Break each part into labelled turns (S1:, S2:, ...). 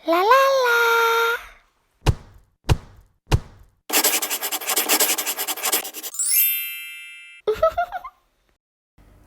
S1: La la la.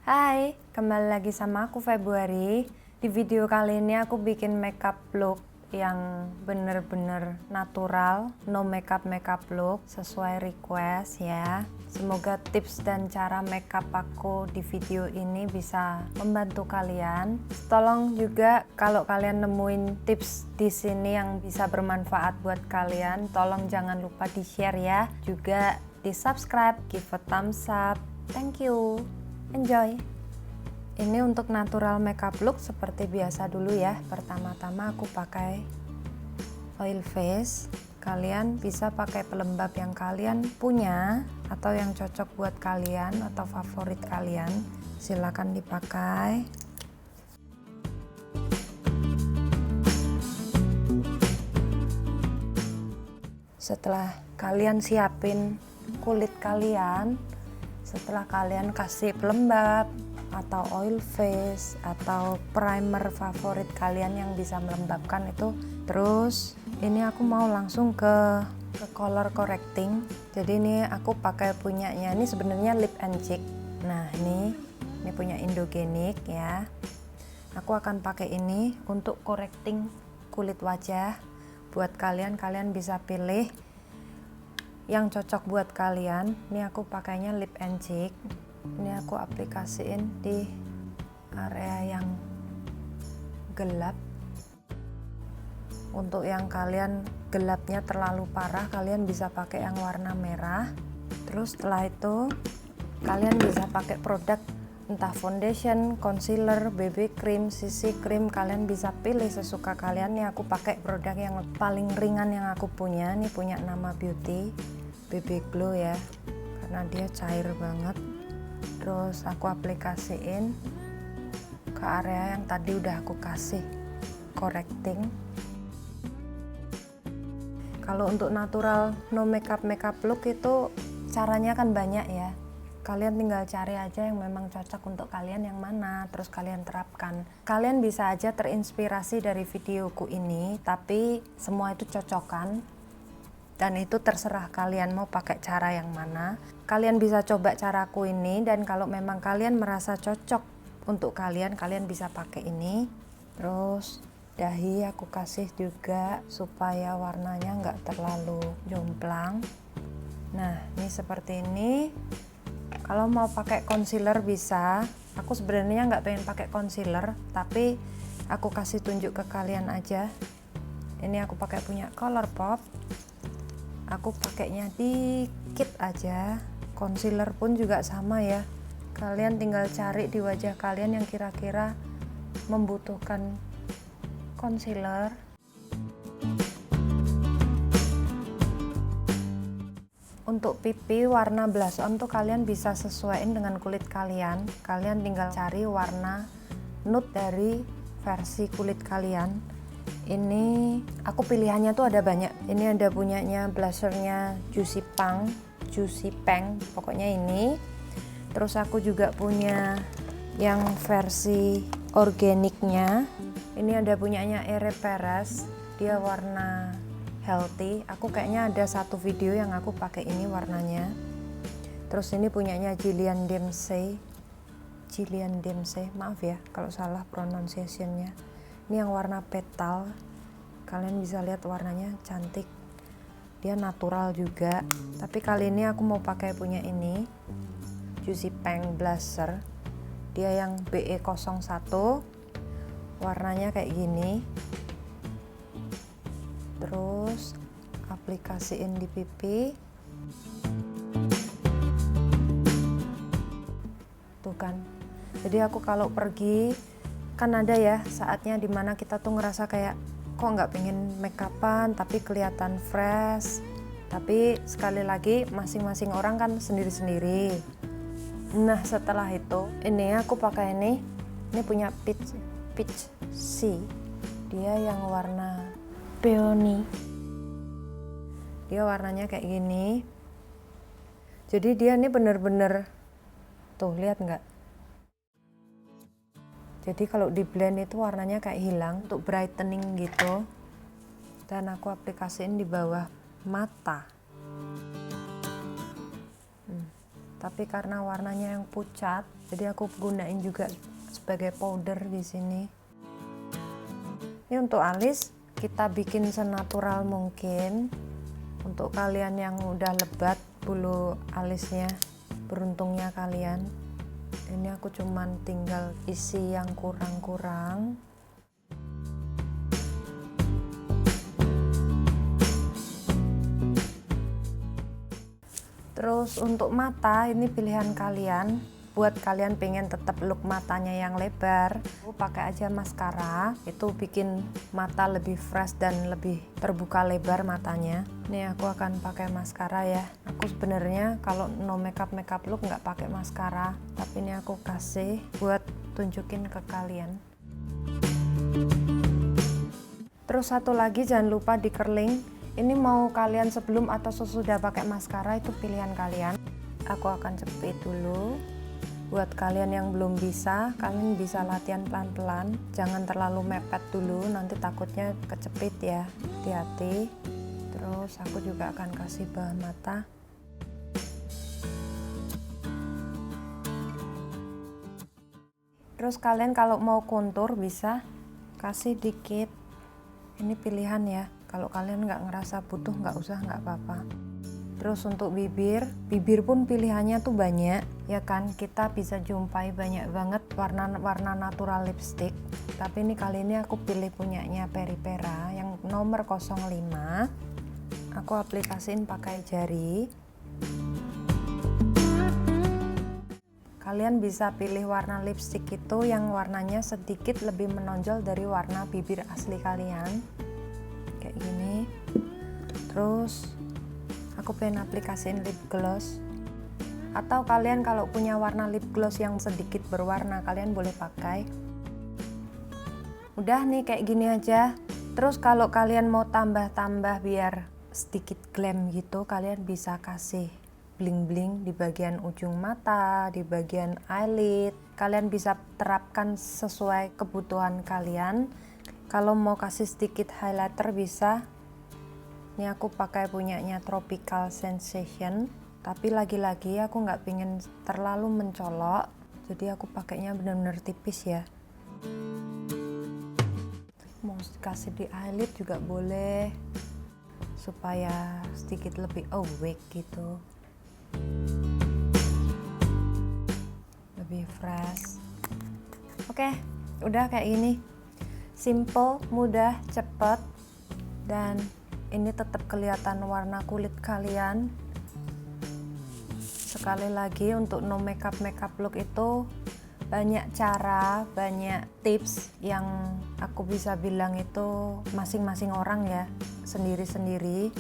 S1: Hai, kembali lagi sama aku Februari. Di video kali ini aku bikin makeup look yang bener-bener natural, no makeup look, sesuai request ya. Semoga tips dan cara makeup aku di video ini bisa membantu kalian. Tolong juga kalau kalian nemuin tips di sini yang bisa bermanfaat buat kalian, tolong jangan lupa di-share ya. Juga di-subscribe, give a thumbs up. Thank you. Enjoy. Ini untuk natural makeup look seperti biasa dulu ya. Pertama-tama aku pakai oil face. Kalian bisa pakai pelembab yang kalian punya atau yang cocok buat kalian atau favorit kalian. Silakan dipakai. Setelah kalian siapin kulit kalian, setelah kalian kasih pelembab atau oil face atau primer favorit kalian yang bisa melembabkan itu, terus ini aku mau langsung ke color correcting. Jadi ini aku pakai punyanya, ini sebenarnya lip and cheek. Nah ini punya Indogenik ya. Aku akan pakai ini untuk correcting kulit wajah. Buat kalian bisa pilih yang cocok buat kalian. Ini aku pakainya lip and cheek. Ini aku aplikasiin di area yang gelap. Untuk yang kalian gelapnya terlalu parah, kalian bisa pakai yang warna merah. Terus setelah itu kalian bisa pakai produk entah foundation, concealer, BB cream, CC cream, kalian bisa pilih sesuka kalian. Nih aku pakai produk yang paling ringan yang aku punya. Ini punya Nama Beauty BB Glow ya, karena dia cair banget. Terus aku aplikasiin ke area yang tadi udah aku kasih correcting. Kalau untuk natural no makeup look itu caranya kan banyak ya. Kalian tinggal cari aja yang memang cocok untuk kalian yang mana, terus kalian terapkan. Kalian bisa aja terinspirasi dari videoku ini, tapi semua itu cocokan. Dan itu terserah kalian mau pakai cara yang mana. Kalian bisa coba caraku ini, dan kalau memang kalian merasa cocok untuk kalian bisa pakai ini. Terus dahi aku kasih juga supaya warnanya nggak terlalu jomplang. Nah ini seperti ini. Kalau mau pakai concealer bisa. Aku sebenarnya nggak pengen pakai concealer, tapi aku kasih tunjuk ke kalian aja. Ini aku pakai punya Colourpop. Aku pakainya dikit aja. Concealer pun juga sama ya. Kalian tinggal cari di wajah kalian yang kira-kira membutuhkan concealer. Untuk pipi warna blush on tuh kalian bisa sesuaiin dengan kulit kalian. Kalian tinggal cari warna nude dari versi kulit kalian. Ini aku pilihannya tuh ada banyak. Ini ada punyanya blushernya Juicy Pang, pokoknya ini. Terus aku juga punya yang versi organiknya. Ini ada punyanya Ere Perez, dia warna healthy. Aku kayaknya ada satu video yang aku pakai ini warnanya. Terus ini punyanya Gillian Dempsey, maaf ya kalau salah pronunciation-nya. Ini yang warna petal. Kalian bisa lihat warnanya cantik. Dia natural juga. Tapi kali ini aku mau pakai punya ini, Juicy Pang Blusher. Dia yang BE01. Warnanya kayak gini. Terus aplikasiin di pipi. Tuh kan. Jadi aku kalau pergi, kan ada ya saatnya dimana kita tuh ngerasa kayak kok nggak pengen make upan tapi kelihatan fresh. Tapi sekali lagi masing-masing orang kan sendiri-sendiri. Nah setelah itu ini aku pakai ini punya Peach C. Dia yang warna peony. Dia warnanya kayak gini. Jadi dia ini bener-bener tuh, lihat nggak? Jadi kalau di blend itu warnanya kayak hilang. Untuk brightening gitu. dan aku aplikasiin di bawah mata. Tapi karena warnanya yang pucat, jadi aku gunain juga sebagai powder di sini. Ini untuk alis kita bikin senatural mungkin. Untuk kalian yang udah lebat bulu alisnya, beruntungnya kalian. Ini aku cuman tinggal isi yang kurang-kurang. Terus untuk mata, ini pilihan kalian. Buat kalian pengen tetap look matanya yang lebar, pakai aja maskara. Itu bikin mata lebih fresh dan lebih terbuka lebar matanya. Nih aku akan pakai maskara ya. Aku sebenarnya kalau no makeup look nggak pakai maskara, tapi ini aku kasih buat tunjukin ke kalian. Terus satu lagi, jangan lupa di curling. Ini mau kalian sebelum atau sesudah pakai maskara, itu pilihan kalian. Aku akan jepit dulu. Buat kalian yang belum bisa, kalian bisa latihan pelan-pelan. Jangan terlalu mepet dulu, nanti takutnya kecepit ya. Hati-hati. Terus aku juga akan kasih bawah mata. Terus kalian kalau mau kontur bisa kasih dikit. Ini pilihan ya. Kalau kalian nggak ngerasa butuh, nggak usah, nggak apa-apa. Terus untuk bibir pun pilihannya tuh banyak, ya kan? Kita bisa jumpai banyak banget warna natural lipstick. Tapi ini kali ini aku pilih punyanya Peripera yang nomor 05. Aku aplikasiin pakai jari. Kalian bisa pilih warna lipstick itu yang warnanya sedikit lebih menonjol dari warna bibir asli kalian. Kayak gini. Terus aku pengen aplikasiin lip gloss, atau kalian kalau punya warna lip gloss yang sedikit berwarna, kalian boleh pakai. Udah nih kayak gini aja. Terus kalau kalian mau tambah-tambah biar sedikit glam gitu, kalian bisa kasih bling-bling di bagian ujung mata, di bagian eyelid. Kalian bisa terapkan sesuai kebutuhan kalian. Kalau mau kasih sedikit highlighter bisa. Ini aku pakai punyanya Tropical Sensation, tapi lagi-lagi aku nggak pingin terlalu mencolok, jadi aku pakainya benar-benar tipis ya. Mau kasih di eyelid juga boleh, supaya sedikit lebih awake gitu, lebih fresh. Oke, udah kayak gini, simple, mudah, cepet, dan ini tetap kelihatan warna kulit kalian. Sekali lagi, untuk no makeup look itu banyak cara, banyak tips yang aku bisa bilang itu masing-masing orang ya, sendiri-sendiri.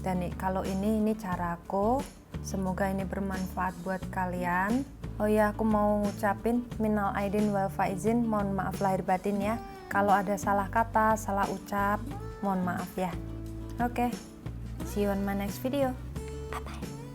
S1: Dan kalau ini caraku, semoga ini bermanfaat buat kalian. Oh ya, aku mau ngucapin minal aidin wal faizin, mohon maaf lahir batin ya. Kalau ada salah kata, salah ucap, mohon maaf ya. Okay, see you on my next video. Bye-bye.